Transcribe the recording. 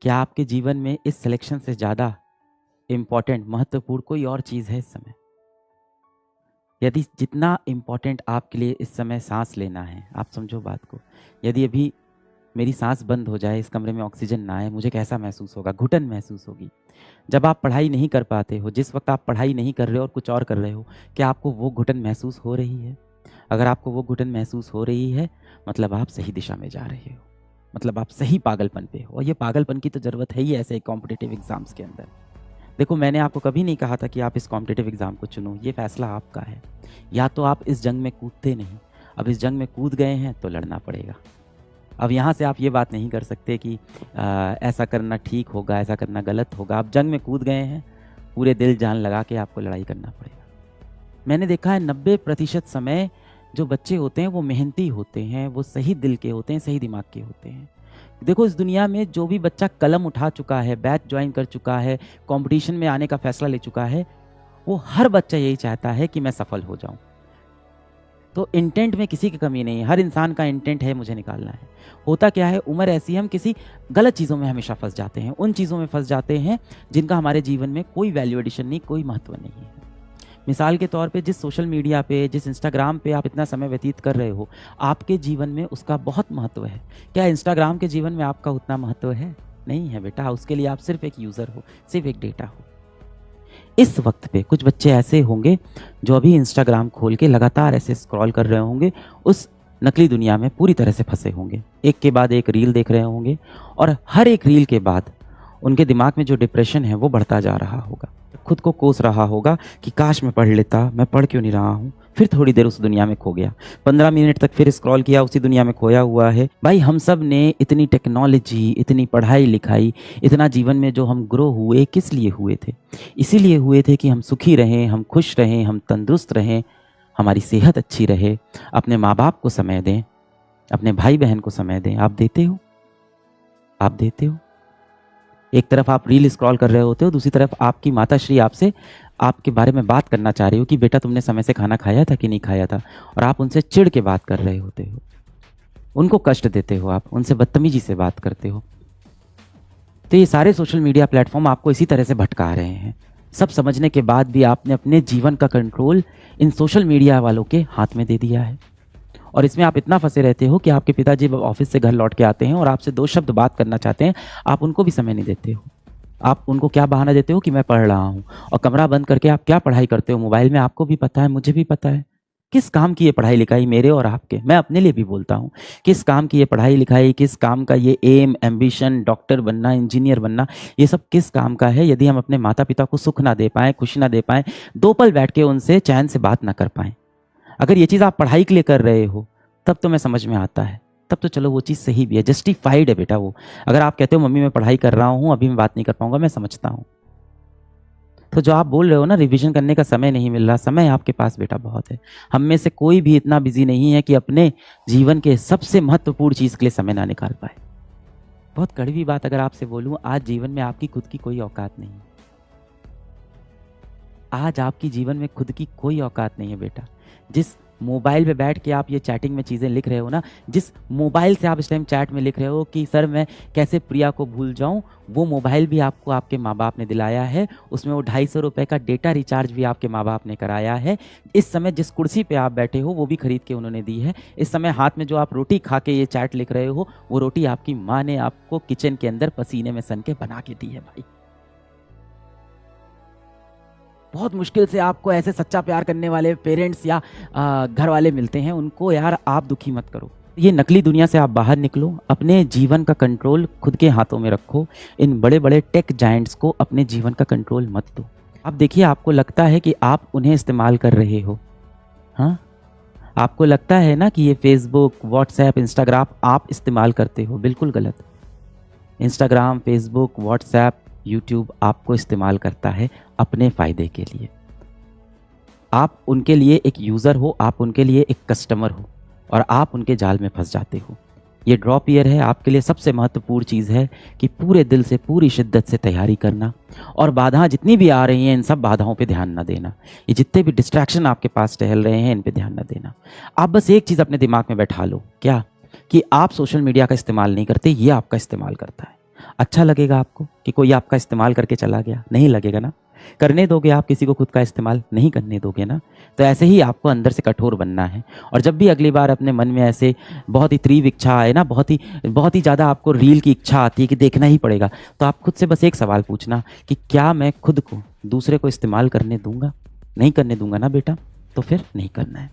क्या आपके जीवन में इस सिलेक्शन से ज़्यादा इम्पोर्टेंट, महत्वपूर्ण कोई और चीज़ है इस समय? यदि जितना इम्पोर्टेंट आपके लिए इस समय साँस लेना है, आप समझो बात को। यदि अभी मेरी साँस बंद हो जाए, इस कमरे में ऑक्सीजन ना आए, मुझे कैसा महसूस होगा? घुटन महसूस होगी। जब आप पढ़ाई नहीं कर पाते हो, जिस वक़्त आप पढ़ाई नहीं कर रहे हो और कुछ और कर रहे हो, क्या आपको वो घुटन महसूस हो रही है? अगर आपको वो घुटन महसूस हो रही है, मतलब आप सही दिशा में जा रहे हो। मतलब आप सही पागलपन पे हो, और ये पागलपन की तो ज़रूरत है ही ऐसे कॉम्पिटिटिव एग्ज़ाम्स के अंदर। देखो, मैंने आपको कभी नहीं कहा था कि आप इस कॉम्पिटिटिव एग्ज़ाम को चुनो, ये फ़ैसला आपका है। या तो आप इस जंग में कूदते नहीं, अब इस जंग में कूद गए हैं तो लड़ना पड़ेगा। अब यहाँ से आप ये बात नहीं कर सकते कि ऐसा करना ठीक होगा, ऐसा करना गलत होगा। आप जंग में कूद गए हैं, पूरे दिल जान लगा के आपको लड़ाई करना पड़ेगा। मैंने देखा है 90% समय जो बच्चे होते हैं वो मेहनती होते हैं, वो सही दिल के होते हैं, सही दिमाग के होते हैं। देखो, इस दुनिया में जो भी बच्चा कलम उठा चुका है, बैच ज्वाइन कर चुका है, कंपटीशन में आने का फैसला ले चुका है, वो हर बच्चा यही चाहता है कि मैं सफल हो जाऊं। तो इंटेंट में किसी की कमी नहीं है, हर इंसान का इंटेंट है मुझे निकालना है। होता क्या है, उम्र ऐसी है, हम किसी गलत चीज़ों में हमेशा फंस जाते हैं, उन चीज़ों में फंस जाते हैं जिनका हमारे जीवन में कोई वैल्यू एडिशन नहीं, कोई महत्व नहीं है। मिसाल के तौर पे जिस सोशल मीडिया पे, जिस इंस्टाग्राम पे आप इतना समय व्यतीत कर रहे हो, आपके जीवन में उसका बहुत महत्व है। क्या इंस्टाग्राम के जीवन में आपका उतना महत्व है? नहीं है बेटा, उसके लिए आप सिर्फ एक यूज़र हो, सिर्फ एक डेटा हो। इस वक्त पे कुछ बच्चे ऐसे होंगे जो अभी इंस्टाग्राम खोल के लगातार ऐसे स्क्रॉल कर रहे होंगे, उस नकली दुनिया में पूरी तरह से फंसे होंगे, एक के बाद एक रील देख रहे होंगे, और हर एक रील के बाद उनके दिमाग में जो डिप्रेशन है वो बढ़ता जा रहा होगा। खुद को कोस रहा होगा कि काश मैं पढ़ लेता, मैं पढ़ क्यों नहीं रहा हूँ। फिर थोड़ी देर उस दुनिया में खो गया, 15 मिनट तक फिर स्क्रॉल किया, उसी दुनिया में खोया हुआ है। भाई, हम सब ने इतनी टेक्नोलॉजी, इतनी पढ़ाई लिखाई, इतना जीवन में जो हम ग्रो हुए, किस लिए हुए थे? इसीलिए हुए थे कि हम सुखी रहें, हम खुश रहें, हम तंदुरुस्त रहें, हमारी सेहत अच्छी रहे, अपने माँ बाप को समय दें, अपने भाई बहन को समय दें। आप देते हो? आप देते हो? एक तरफ आप रील स्क्रॉल कर रहे होते हो, दूसरी तरफ आपकी माताश्री आपसे आपके बारे में बात करना चाह रही हो कि बेटा तुमने समय से खाना खाया था कि नहीं खाया था, और आप उनसे चिढ़ के बात कर रहे होते हो, उनको कष्ट देते हो, आप उनसे बदतमीजी से बात करते हो। तो ये सारे सोशल मीडिया प्लेटफॉर्म आपको इसी तरह से भटका रहे हैं। सब समझने के बाद भी आपने अपने जीवन का कंट्रोल इन सोशल मीडिया वालों के हाथ में दे दिया है, और इसमें आप इतना फंसे रहते हो कि आपके पिताजी ऑफिस से घर लौट के आते हैं और आपसे 2 शब्द बात करना चाहते हैं, आप उनको भी समय नहीं देते हो। आप उनको क्या बहाना देते हो कि मैं पढ़ रहा हूँ, और कमरा बंद करके आप क्या पढ़ाई करते हो मोबाइल में, आपको भी पता है, मुझे भी पता है। किस काम की ये पढ़ाई लिखाई मेरे और आपके? मैं अपने लिए भी बोलता हूँ, किस काम की ये पढ़ाई लिखाई, किस काम का ये एम, एम्बिशन, डॉक्टर बनना, इंजीनियर बनना, ये सब किस काम का है यदि हम अपने माता पिता को सुख ना दे पाएँ, खुशी ना दे पाएँ, 2 पल बैठ के उनसे चैन से बात ना कर पाएँ। अगर ये चीज़ आप पढ़ाई के लिए कर रहे हो तब तो मैं समझ में आता है, तब तो चलो वो चीज़ सही भी है, जस्टिफाइड है बेटा वो। अगर आप कहते हो मम्मी मैं पढ़ाई कर रहा हूँ, अभी मैं बात नहीं कर पाऊंगा, मैं समझता हूँ। तो जो आप बोल रहे हो ना, रिवीजन करने का समय नहीं मिल रहा, समय आपके पास बेटा बहुत है। हम में से कोई भी इतना बिजी नहीं है कि अपने जीवन के सबसे महत्वपूर्ण चीज़ के लिए समय ना निकाल पाए। बहुत कड़वी बात अगर आपसे बोलूँ, आज जीवन में आपकी खुद की कोई औकात नहीं है। आज आपकी जीवन में खुद की कोई औकात नहीं है बेटा। जिस मोबाइल पे बैठ के आप ये चैटिंग में चीज़ें लिख रहे हो ना, जिस मोबाइल से आप इस टाइम चैट में लिख रहे हो कि सर मैं कैसे प्रिया को भूल जाऊं, वो मोबाइल भी आपको आपके माँ बाप ने दिलाया है, उसमें वो 250 रुपये का डेटा रिचार्ज भी आपके माँ बाप ने कराया है। इस समय जिस कुर्सी पे आप बैठे हो वो भी खरीद के उन्होंने दी है। इस समय हाथ में जो आप रोटी खा के ये चैट लिख रहे हो, वो रोटी आपकी माँ ने आपको किचन के अंदर पसीने में सन के बना के दी है। भाई, बहुत मुश्किल से आपको ऐसे सच्चा प्यार करने वाले पेरेंट्स या घर वाले मिलते हैं, उनको यार आप दुखी मत करो। ये नकली दुनिया से आप बाहर निकलो, अपने जीवन का कंट्रोल खुद के हाथों में रखो। इन बड़े बड़े टेक जायंट्स को अपने जीवन का कंट्रोल मत दो। आप देखिए, आपको लगता है कि आप उन्हें इस्तेमाल कर रहे हो, हाँ, आपको लगता है ना कि ये फेसबुक, व्हाट्सएप, इंस्टाग्राम आप इस्तेमाल करते हो, बिल्कुल गलत। इंस्टाग्राम, फेसबुक, व्हाट्सएप, यूट्यूब आपको इस्तेमाल करता है अपने फ़ायदे के लिए। आप उनके लिए एक यूज़र हो, आप उनके लिए एक कस्टमर हो, और आप उनके जाल में फंस जाते हो। ये ड्रॉप ईयर है, आपके लिए सबसे महत्वपूर्ण चीज़ है कि पूरे दिल से, पूरी शिद्दत से तैयारी करना, और बाधाएं जितनी भी आ रही हैं इन सब बाधाओं पे ध्यान ना देना। ये जितने भी डिस्ट्रैक्शन आपके पास टहल रहे हैं इन पे ध्यान ना देना। आप बस एक चीज़ अपने दिमाग में बैठा लो, क्या? कि आप सोशल मीडिया का इस्तेमाल नहीं करते, ये आपका इस्तेमाल करता है। अच्छा लगेगा आपको कि कोई आपका इस्तेमाल करके चला गया? नहीं लगेगा ना। करने दोगे आप किसी को खुद का इस्तेमाल? नहीं करने दोगे ना। तो ऐसे ही आपको अंदर से कठोर बनना है। और जब भी अगली बार अपने मन में ऐसे बहुत ही तीव्र इच्छा आए ना, बहुत ही ज़्यादा आपको रील की इच्छा आती है कि देखना ही पड़ेगा, तो आप खुद से बस एक सवाल पूछना कि क्या मैं खुद को दूसरे को इस्तेमाल करने दूंगा? नहीं करने दूंगा ना बेटा, तो फिर नहीं करना है।